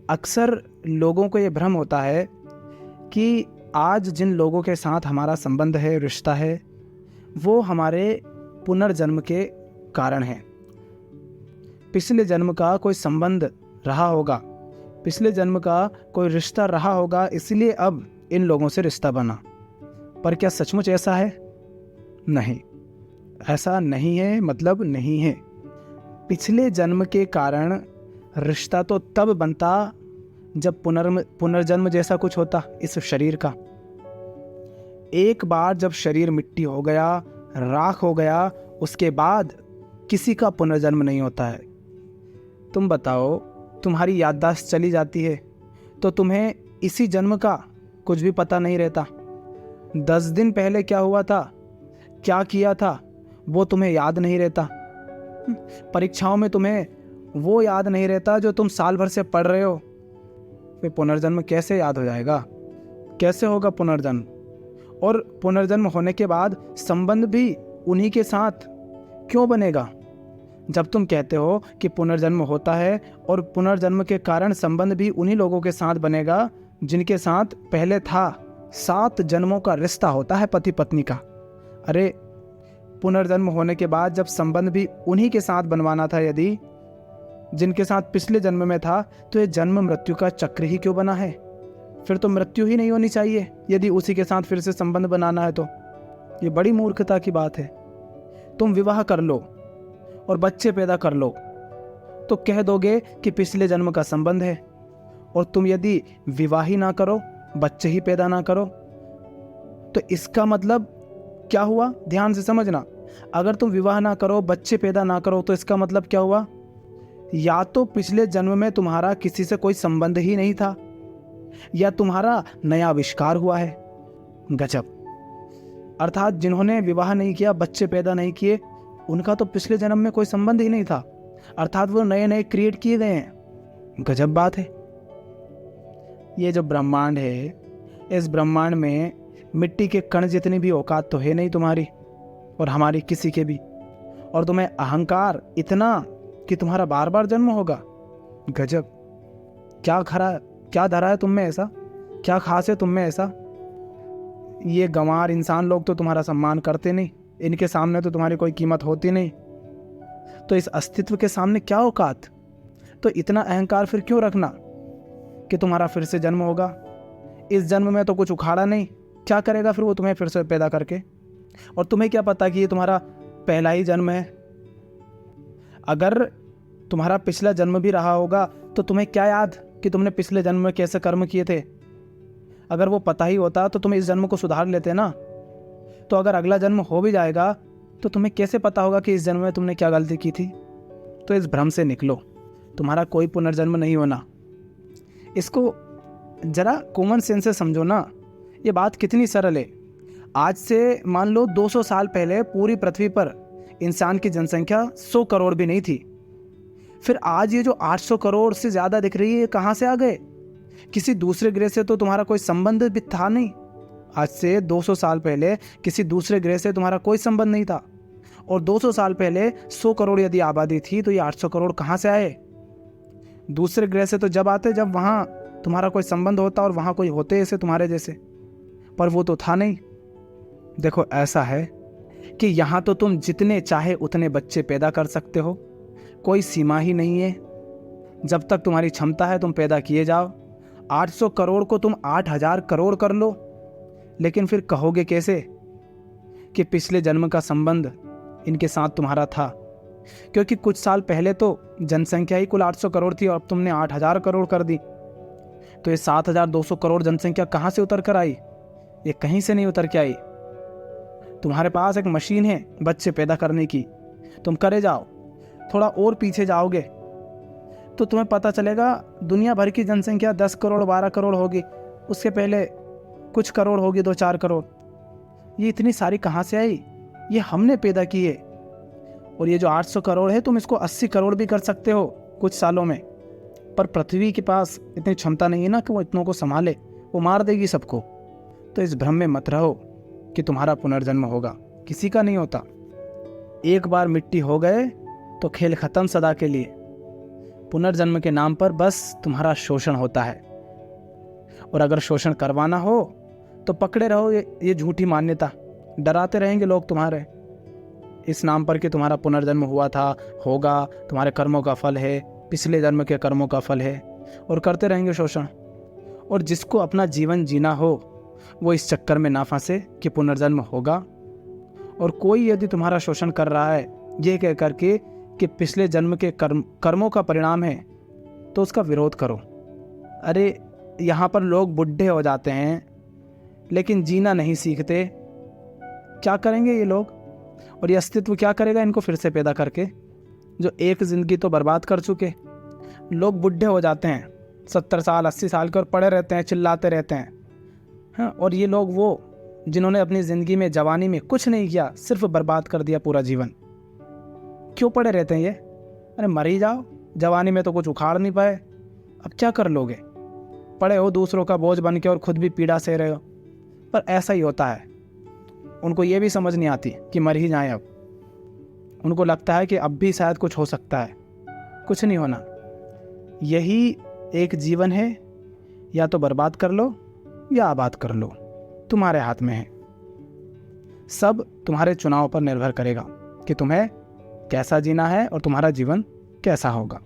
अक्सर लोगों को ये भ्रम होता है कि आज जिन लोगों के साथ हमारा संबंध है, रिश्ता है, वो हमारे पुनर्जन्म के कारण हैं। पिछले जन्म का कोई संबंध रहा होगा, पिछले जन्म का कोई रिश्ता रहा होगा, इसलिए अब इन लोगों से रिश्ता बना। पर क्या सचमुच ऐसा है? नहीं, ऐसा नहीं है, मतलब नहीं है। पिछले जन्म के कारण रिश्ता तो तब बनता जब पुनर्जन्म जैसा कुछ होता इस शरीर का। एक बार जब शरीर मिट्टी हो गया, राख हो गया, उसके बाद किसी का पुनर्जन्म नहीं होता है। तुम बताओ, तुम्हारी याददाश्त चली जाती है तो तुम्हें इसी जन्म का कुछ भी पता नहीं रहता। 10 दिन पहले क्या हुआ था, क्या किया था, वो तुम्हें याद नहीं रहता। परीक्षाओं में तुम्हें वो याद नहीं रहता जो तुम साल भर से पढ़ रहे हो। फिर पुनर्जन्म कैसे याद हो जाएगा? कैसे होगा पुनर्जन्म? और पुनर्जन्म होने के बाद संबंध भी उन्हीं के साथ क्यों बनेगा? जब तुम कहते हो कि पुनर्जन्म होता है और पुनर्जन्म के कारण संबंध भी उन्हीं लोगों के साथ बनेगा जिनके साथ पहले था। 7 जन्मों का रिश्ता होता है पति पत्नी का। अरे, पुनर्जन्म होने के बाद जब संबंध भी उन्हीं के साथ बनवाना था, यदि जिनके साथ पिछले जन्म में था, तो ये जन्म मृत्यु का चक्र ही क्यों बना है? फिर तो मृत्यु ही नहीं होनी चाहिए यदि उसी के साथ फिर से संबंध बनाना है। तो ये बड़ी मूर्खता की बात है। तुम विवाह कर लो और बच्चे पैदा कर लो तो कह दोगे कि पिछले जन्म का संबंध है। और तुम यदि विवाह ही ना करो, बच्चे ही पैदा ना करो, तो इसका मतलब क्या हुआ? ध्यान से समझना। अगर तुम विवाह ना करो, बच्चे पैदा ना करो, तो इसका मतलब क्या हुआ? या तो पिछले जन्म में तुम्हारा किसी से कोई संबंध ही नहीं था, या तुम्हारा नया आविष्कार हुआ है। गजब। अर्थात जिन्होंने विवाह नहीं किया, बच्चे पैदा नहीं किए, उनका तो पिछले जन्म में कोई संबंध ही नहीं था। अर्थात वो नए नए क्रिएट किए गए हैं। गजब बात है। ये जो ब्रह्मांड है, इस ब्रह्मांड में मिट्टी के कण जितनी भी औकात तो है नहीं तुम्हारी और हमारी किसी के भी। और तुम्हें अहंकार इतना कि तुम्हारा बार बार जन्म होगा। गजब। क्या धरा है तुम में ऐसा? क्या खास है तुम में ऐसा? ये गंवार इंसान लोग तो तुम्हारा सम्मान करते नहीं, इनके सामने तो तुम्हारी कोई कीमत होती नहीं। तो इस अस्तित्व के सामने क्या औकात? तो इतना अहंकार फिर क्यों रखना कि तुम्हारा फिर से जन्म होगा? इस जन्म में तो कुछ उखाड़ा नहीं, क्या करेगा फिर वो तुम्हें फिर से पैदा करके? और तुम्हें क्या पता कि ये तुम्हारा पहला ही जन्म है? अगर तुम्हारा पिछला जन्म भी रहा होगा तो तुम्हें क्या याद कि तुमने पिछले जन्म में कैसे कर्म किए थे? अगर वो पता ही होता तो तुम इस जन्म को सुधार लेते ना। तो अगर अगला जन्म हो भी जाएगा तो तुम्हें कैसे पता होगा कि इस जन्म में तुमने क्या गलती की थी? तो इस भ्रम से निकलो, तुम्हारा कोई पुनर्जन्म नहीं होना। इसको जरा कॉमन सेंस से समझो ना, ये बात कितनी सरल है। आज से मान लो 200 साल पहले पूरी पृथ्वी पर इंसान की जनसंख्या 100 करोड़ भी नहीं थी। फिर आज ये जो 800 करोड़ से ज़्यादा दिख रही है, ये कहाँ से आ गए? किसी दूसरे ग्रह से तो तुम्हारा कोई संबंध भी था नहीं। आज से 200 साल पहले किसी दूसरे ग्रह से तुम्हारा कोई संबंध नहीं था। और 200 साल पहले 100 करोड़ यदि आबादी थी तो ये 800 करोड़ कहाँ से आए? दूसरे ग्रह से तो जब आते जब वहाँ तुम्हारा कोई संबंध होता और वहाँ कोई होते ऐसे तुम्हारे जैसे, पर वो तो था नहीं। देखो, ऐसा है कि यहाँ तो तुम जितने चाहे उतने बच्चे पैदा कर सकते हो, कोई सीमा ही नहीं है। जब तक तुम्हारी क्षमता है तुम पैदा किए जाओ। 800 करोड़ को तुम 8000 करोड़ कर लो, लेकिन फिर कहोगे कैसे कि पिछले जन्म का संबंध इनके साथ तुम्हारा था? क्योंकि कुछ साल पहले तो जनसंख्या ही कुल 800 करोड़ थी और अब तुमने 8000 करोड़ कर दी। तो ये 7200 करोड़ जनसंख्या कहाँ से उतर कर आई? ये कहीं से नहीं उतर के आई। तुम्हारे पास एक मशीन है बच्चे पैदा करने की, तुम करे जाओ। थोड़ा और पीछे जाओगे तो तुम्हें पता चलेगा दुनिया भर की जनसंख्या 10 करोड़ 12 करोड़ होगी, उसके पहले कुछ करोड़ होगी, 2-4 करोड़। ये इतनी सारी कहाँ से आई? ये हमने पैदा की है। और ये जो 800 करोड़ है, तुम इसको 80 करोड़ भी कर सकते हो कुछ सालों में। पर पृथ्वी के पास इतनी क्षमता नहीं है ना कि वो इतनों को संभाले, वो मार देगी सबको। तो इस भ्रम में मत रहो कि तुम्हारा पुनर्जन्म होगा, किसी का नहीं होता। एक बार मिट्टी हो गए तो खेल खत्म सदा के लिए। पुनर्जन्म के नाम पर बस तुम्हारा शोषण होता है। और अगर शोषण करवाना हो तो पकड़े रहो ये झूठी मान्यता। डराते रहेंगे लोग तुम्हारे इस नाम पर कि तुम्हारा पुनर्जन्म हुआ था, होगा, तुम्हारे कर्मों का फल है, पिछले जन्म के कर्मों का फल है, और करते रहेंगे शोषण। और जिसको अपना जीवन जीना हो वो इस चक्कर में ना फंसे कि पुनर्जन्म होगा। और कोई यदि तुम्हारा शोषण कर रहा है ये कह करके कि पिछले जन्म के कर्मों का परिणाम है, तो उसका विरोध करो। अरे यहाँ पर लोग बुढ़े हो जाते हैं लेकिन जीना नहीं सीखते। क्या करेंगे ये लोग, और ये अस्तित्व क्या करेगा इनको फिर से पैदा करके, जो एक ज़िंदगी तो बर्बाद कर चुके। लोग बुढ़े हो जाते हैं 70 साल 80 साल के और पड़े रहते हैं, चिल्लाते रहते हैं। हाँ, और ये लोग वो जिन्होंने अपनी ज़िंदगी में जवानी में कुछ नहीं किया, सिर्फ बर्बाद कर दिया पूरा जीवन, क्यों पड़े रहते हैं ये? अरे मर ही जाओ, जवानी में तो कुछ उखाड़ नहीं पाए, अब क्या कर लोगे? पड़े हो दूसरों का बोझ बन के और खुद भी पीड़ा सह रहे हो। पर ऐसा ही होता है, उनको ये भी समझ नहीं आती कि मर ही जाएं। अब उनको लगता है कि अब भी शायद कुछ हो सकता है। कुछ नहीं होना। यही एक जीवन है, या तो बर्बाद कर लो या आबाद कर लो, तुम्हारे हाथ में है। सब तुम्हारे चुनाव पर निर्भर करेगा कि तुम्हें कैसा जीना है और तुम्हारा जीवन कैसा होगा।